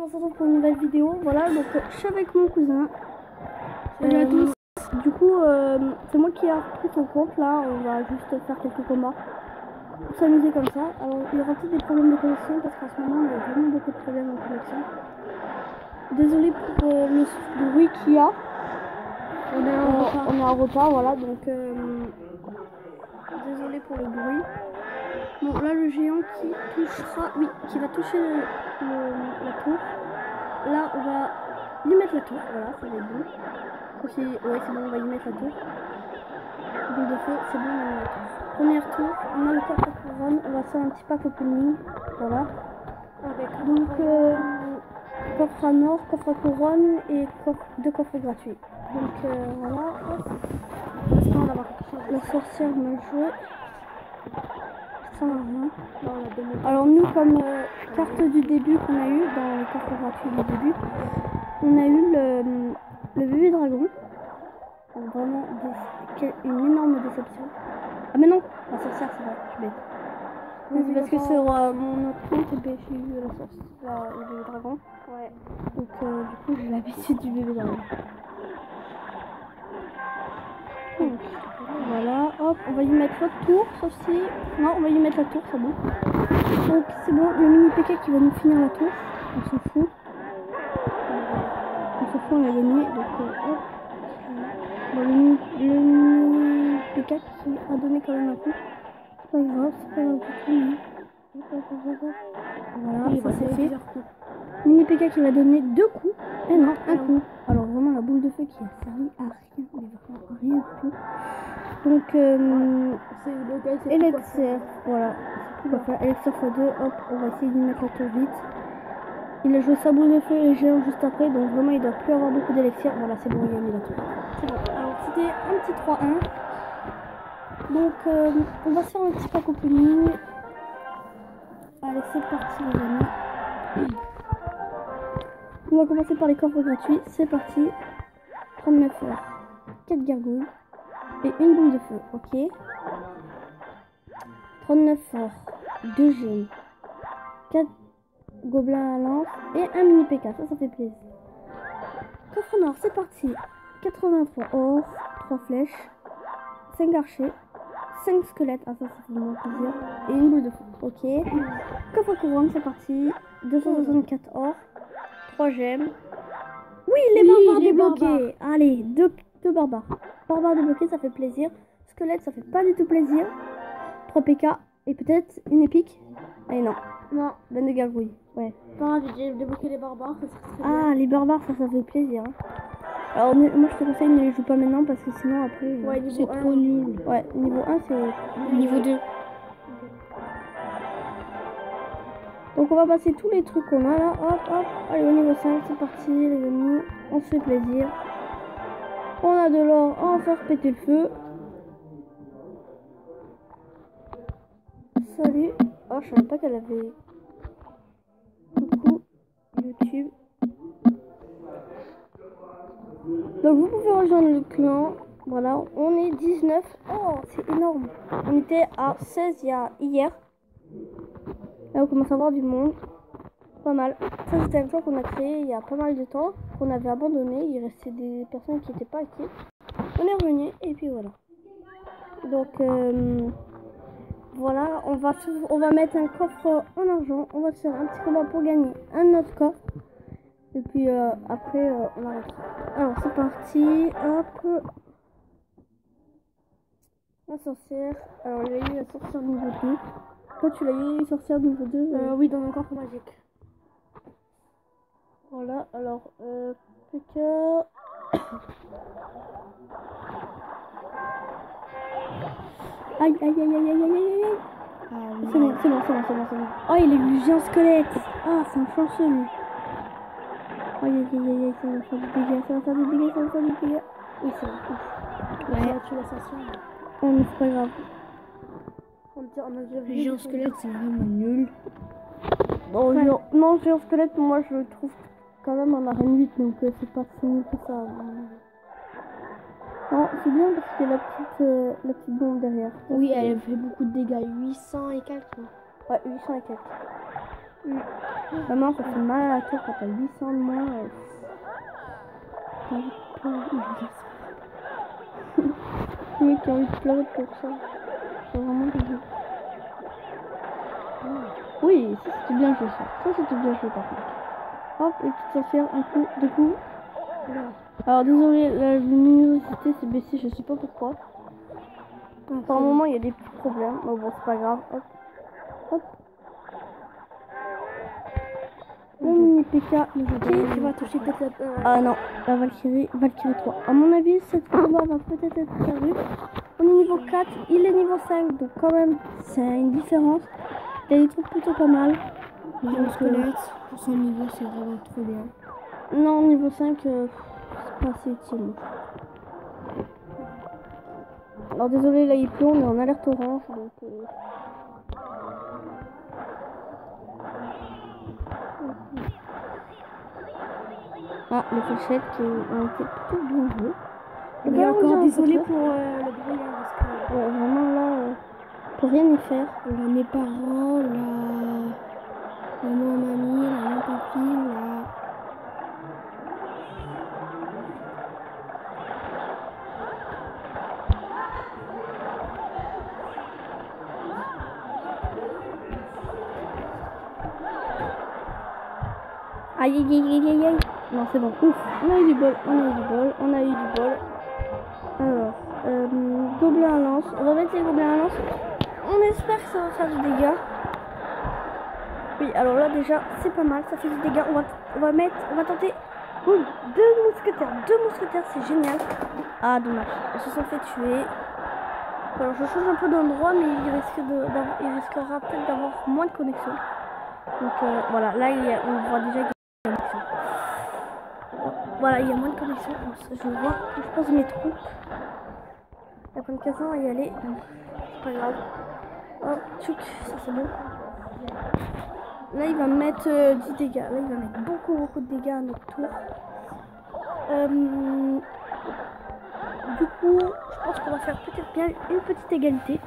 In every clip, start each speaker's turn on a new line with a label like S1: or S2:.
S1: On se retrouve pour une nouvelle vidéo. Voilà, donc je suis avec mon cousin. Salut à tous. Du coup, c'est moi qui ai repris son compte. Là, on va juste faire quelques combats pour s'amuser comme ça. Alors, il y aura peut-être des problèmes de connexion parce qu'en ce moment, il y a vraiment beaucoup de problèmes de connexion. Désolé pour le bruit qu'il y a. On est en retard, voilà. Donc, désolé pour le bruit. Bon, là, le géant qui touchera, oui, qui va toucher la tour. Là, on va lui mettre la tour, voilà, ça va être bon. Aussi, ouais, c'est bon, on va lui mettre la tour. Boule de feu, c'est bon, on a mis la tour. Première tour, on a le coffre à couronne, on va faire un petit pack opening, voilà. Avec donc, coffre à mort, coffre à couronne et deux coffres gratuits. Donc, voilà, hop. On va la sorcière m'a joué. Ça n'a rien. Alors nous, comme carte du début qu'on a eu dans les coffres gratuits du début, on a eu le bébé dragon. Donc, vraiment une énorme déception. Ah mais non, la sorcière c'est vrai, je suis bête. Oui, c'est parce que sur mon autre compte, j'ai eu la sorcière, le bébé dragon. Ouais. Donc du coup j'ai l'habitude du bébé dragon. Donc, voilà, hop, on va y mettre l'autre tour, sauf si... Non, on va y mettre la tour, c'est bon. Donc c'est bon, le mini PK qui va nous finir la tour, on s'en fout. On s'en fout, on a gagné, donc hop. Bon, le mini PK qui a donné quand même un coup. C'est pas grave du tout. Voilà, oui, ça c'est fait. Mini PK qui va donner 2 coups, et non, un coup. Alors vraiment la boule de feu qui a servi à rien, mais vraiment à rien du tout. Donc, c'est Elixir, voilà. On va faire Elixir x2, hop, on va essayer de lui mettre la tour vite. Il a joué sa boule de feu et géant juste après, donc vraiment il doit plus avoir beaucoup d'élixir. Voilà, c'est bon, il a mis la tour. C'est bon, alors c'était un petit 3-1. Donc, on va se faire un petit pack opening. Allez, c'est parti les amis. On va commencer par les coffres gratuits, c'est parti. 39 heures, 4 gargouilles. Et une boule de feu, ok. 39 forts, 2 gemmes, 4 gobelins à lance et un mini PK, ça fait plaisir. Coffre noir, c'est parti. 83 or, 3 flèches, 5 archers, 5 squelettes, ah ça fait vraiment plaisir. Et une boule de feu, ok. Coffre à couronne, c'est parti. 264 or, 3 gemmes. Oui, les barbares débloqués. Allez, 2 barbares. Barbares débloqués, ça fait plaisir. Squelette, ça fait pas du tout plaisir. 3 PK et peut-être une épique. Et non. Non. 22 gargouilles. Ouais.
S2: Pas j'ai débloqué les barbares.
S1: Ah, les barbares, ça fait plaisir. Hein. Alors, moi je te conseille, ne les joue pas maintenant parce que sinon après.
S2: Ouais, c'est trop nul.
S1: Ouais, niveau 1, c'est.
S2: Niveau 2.
S1: Donc, on va passer tous les trucs qu'on a là. Hop, hop. Allez, au niveau 5, c'est parti, les amis. On se fait plaisir. On a de l'or, on va faire péter le feu. Salut. Oh, je savais pas qu'elle avait. Coucou, YouTube. Donc, vous pouvez rejoindre le clan. Voilà, on est 19. Oh, c'est énorme. On était à 16 hier. Là, on commence à avoir du monde. Pas mal. Ça, c'était un clan qu'on a créé il y a pas mal de temps. Qu'on avait abandonné. Il restait des personnes qui n'étaient pas actives. On est revenu et puis voilà. Donc, voilà, on va mettre un coffre en argent. On va se faire un petit combat pour gagner un autre coffre. Et puis après, on arrêtera. Alors, c'est parti. Hop. La sorcière. Alors, il y a eu la sorcière niveau 2. Toi, tu l'as eu, sorcière niveau 2
S2: Oui, dans mon coffre magique.
S1: Voilà, alors, PK. Aïe, aïe, aïe, aïe, aïe, aïe, aïe, aïe. C'est bon. Oh, il a eu le géant squelette. Ah, c'est un chanceux, lui. Aïe, aïe, aïe, aïe, ça va faire du dégâts, Oui, c'est bon.
S2: Ouais, tu l'assassin.
S1: Oh, mais c'est pas grave.
S2: Le géant squelette, c'est vraiment nul.
S1: Bon, non, géant squelette, moi, je le trouve quand même en arène 8, donc c'est pas si nul que ça. Non, c'est bien parce qu'il y a la petite bombe derrière.
S2: Oui, elle fait beaucoup de dégâts, 800 et quelques.
S1: Ouais, 800 et quelques. Vraiment, ça fait mal à la tête quand t'as 800 de moins. Le mec qui a envie de pleurer pour ça. C'est vraiment dégueu. Oui, ça c'était bien joué ça. Ça c'était bien joué par contre. Hop, les petites sorcières, un coup, deux coups. Alors désolé, la luminosité s'est baissée, je sais pas pourquoi. Par moment il y a des petits problèmes, mais bon c'est pas grave. Hop, hop. Le mini PK
S2: qui va toucher peut-être la...
S1: Ah non, la Valkyrie 3. À mon avis, cette combat va peut-être être perdue. On est niveau 4, il est niveau 5, donc quand même, c'est une différence. Il a des trucs plutôt pas mal.
S2: Le squelette, pour son niveau, c'est vraiment trop bien.
S1: Non, niveau 5, c'est pas assez utile. Alors désolé, là il pleut, on est en alerte orange, donc... Ah, les fléchettes qui ont été plutôt bien jouées.
S2: On est encore désolé pour le bruit, parce que...
S1: Ouais, vraiment là, on peut rien y faire.
S2: Là, mes parents, là... Maman, mamie, là, mon papy, là...
S1: Aïe aïe aïe aïe aïe aïe. Non c'est bon, ouf, on a eu du bol, on a eu du bol, on a eu du bol. Alors, gobelin à lance, on va mettre les gobelins à lance. On espère que ça va faire du dégât. Oui, alors là déjà, c'est pas mal, ça fait du dégât. On va tenter deux mousquetaires, c'est génial. Ah dommage, ils se sont fait tuer. Alors je change un peu d'endroit, mais il risquera peut-être d'avoir moins de connexion. Donc voilà, là on voit déjà qu'il y a une connexion. Voilà, il y a moins de connexion. Je vois, je pose mes troupes. La communication va y aller, c'est pas grave. Oh, tchouk, ça c'est bon. Là il va mettre du dégât. Là il va mettre beaucoup de dégâts à notre tour. Du coup, je pense qu'on va faire peut-être bien une petite égalité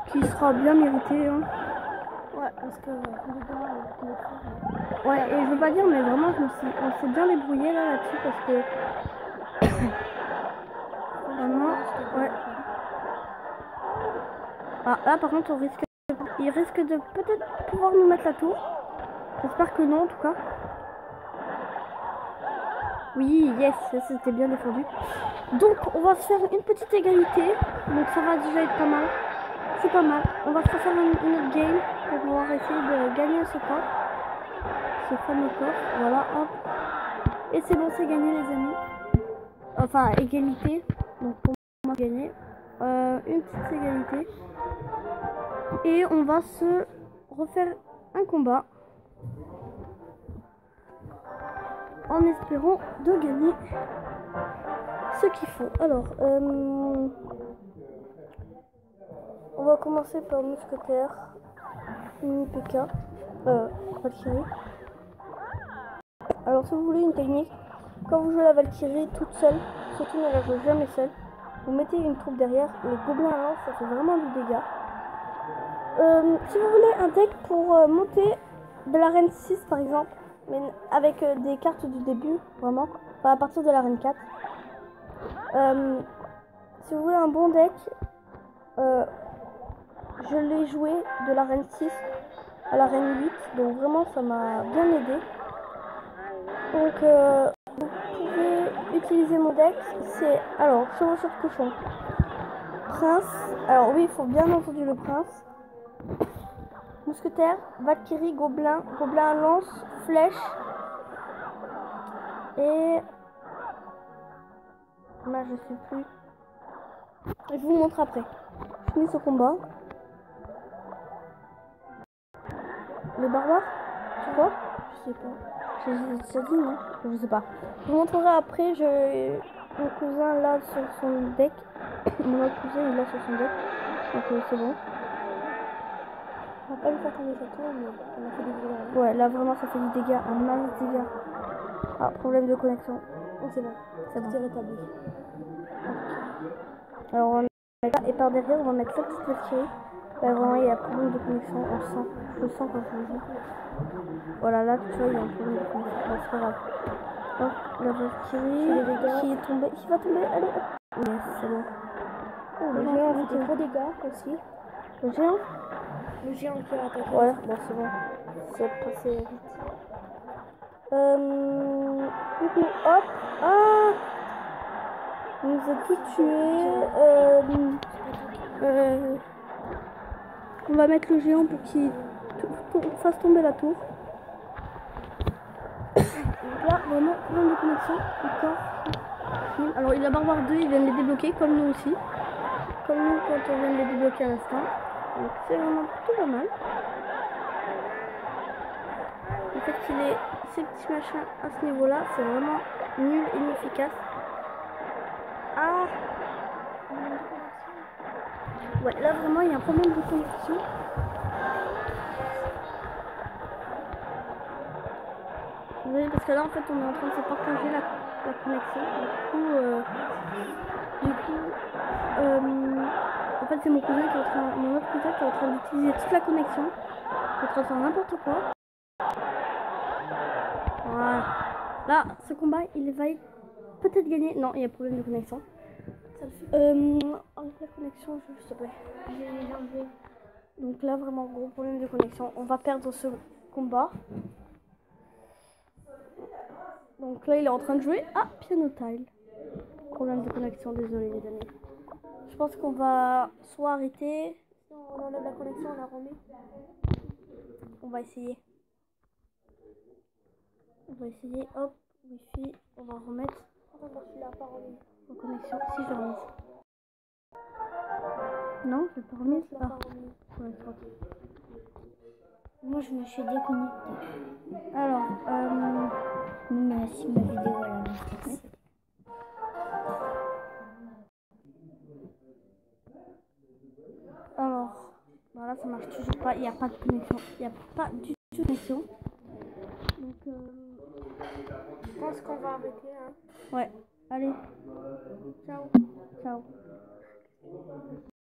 S1: qui sera bien méritée. Hein.
S2: Ouais, parce que
S1: ouais, et je veux pas dire, mais vraiment, on s'est bien débrouillé là-dessus parce que vraiment, ouais. Ah, là par contre, il risque de peut-être pouvoir nous mettre la tour. J'espère que non, en tout cas. Oui, yes, ça c'était bien défendu. Donc, on va se faire une petite égalité. Donc, ça va déjà être pas mal. C'est pas mal. On va se refaire une autre game pour pouvoir essayer de gagner ce coffre. Ce fameux coffre. Voilà, hop. Et c'est bon, c'est gagné, les amis. Enfin, égalité. Donc, pour moi, gagner. Une petite égalité. Et on va se refaire un combat. En espérant de gagner ce qu'il faut. Alors, on va commencer par mousquetaire, mini PK, Valkyrie. Alors, si vous voulez une technique, quand vous jouez la Valkyrie toute seule, surtout ne la jouez jamais seule, vous mettez une troupe derrière, les gobelins à lance, ça fait vraiment du dégât. Si vous voulez un deck pour monter de l'arène 6 par exemple, mais avec des cartes du début, vraiment, enfin, à partir de l'arène 4. Si vous voulez un bon deck, je l'ai joué de l'arène 6 à l'arène 8, donc vraiment ça m'a bien aidé. Donc vous pouvez utiliser mon deck, c'est alors chevaucheur de cochon, prince, alors oui il faut bien entendu le prince, mousquetaire, Valkyrie, gobelin à lance, flèche et là je sais plus. Je vous montre après. Je finis ce combat. Le barbare, tu vois? Je sais pas. J'ai déjà dit non? Je sais pas. Je vous montrerai après. Mon cousin là sur son deck. Mon autre cousin il l'a sur son deck. Donc c'est bon.
S2: on va pas lui faire tomber sa tour, mais on a fait des dégâts.
S1: Ouais, là vraiment ça fait du dégât, un masse de dégâts. Ah, problème de connexion.
S2: Oh, c'est bon, ça s'est rétabli.
S1: Alors on va mettre là, et par derrière on va mettre la petite Valkyrie. Bah, vraiment, il y a un problème de connexion, on le sent. Je le sens quand je le joue. Voilà, là, tu vois, il y a un problème de connexion. Bah, c'est pas grave. Hop, la Valkyrie qui est tombée, qui va tomber. Allez, hop. Yes, c'est bon.
S2: Oh, le géant a fait trop de dégâts aussi.
S1: Le géant?
S2: Le géant qui a attaqué.
S1: Ouais, bon, c'est bon. C'est passé vite. Du coup, hop. Ah! On nous a tout tué. On va mettre le géant pour qu'il fasse tomber la tour. Donc là, vraiment, problème de connexion. Encore. Alors, il a Barbare 2, il vient de les débloquer, comme nous aussi. Comme nous, quand on vient de les débloquer à l'instant. Donc, c'est vraiment plutôt pas mal. Le fait qu'il ait ces petits machins à ce niveau-là, c'est vraiment nul et inefficace. Ah! Ouais, là, vraiment, il y a un problème de connexion. Oui, parce que là en fait on est en train de se partager la connexion. En fait c'est mon cousin qui est en train, mon autre cousin qui est en train d'utiliser toute la connexion, qui est en train de faire n'importe quoi. Voilà. Là, ce combat, il va peut-être gagner. Non, il y a problème de connexion. Enlève la connexion, s'il te plaît. Donc là, vraiment gros problème de connexion. On va perdre ce combat. Donc là, il est en train de jouer à Piano Tile. Problème de connexion, désolé les amis. Je pense qu'on va soit arrêter.
S2: Non, on enlève la connexion, on la remet.
S1: On va essayer. Hop, Wi-Fi, on va remettre.
S2: Tu l'as pas remis.
S1: En connexion, si je remise. Non, je l'ai pas remise.
S2: Tu l'as pas remis.
S1: Ouais, tranquille.
S2: Moi, je me suis déconnectée.
S1: Alors,
S2: Si ma vidéo elle a marqué.
S1: alors, voilà, ça marche toujours pas. Il n'y a pas de connexion. Il n'y a pas du tout de connexion. Donc,
S2: Je pense qu'on va arrêter. Hein.
S1: ouais, allez.
S2: Ciao.
S1: Ciao.